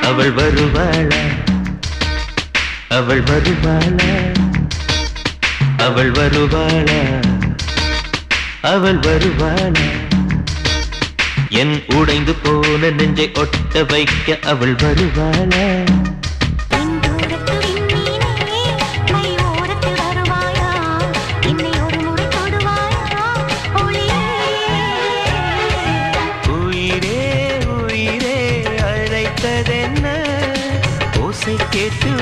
அவள் வருவாளா அவள் வருவாளா அவள் வருவாளா அவள் வருவாளா என் உடைந்து போன நெஞ்சை ஒட்ட வைக்க அவள் வருவாளா உயிரே உயிரே அழைத்ததென்ன ஓசை கேட்டு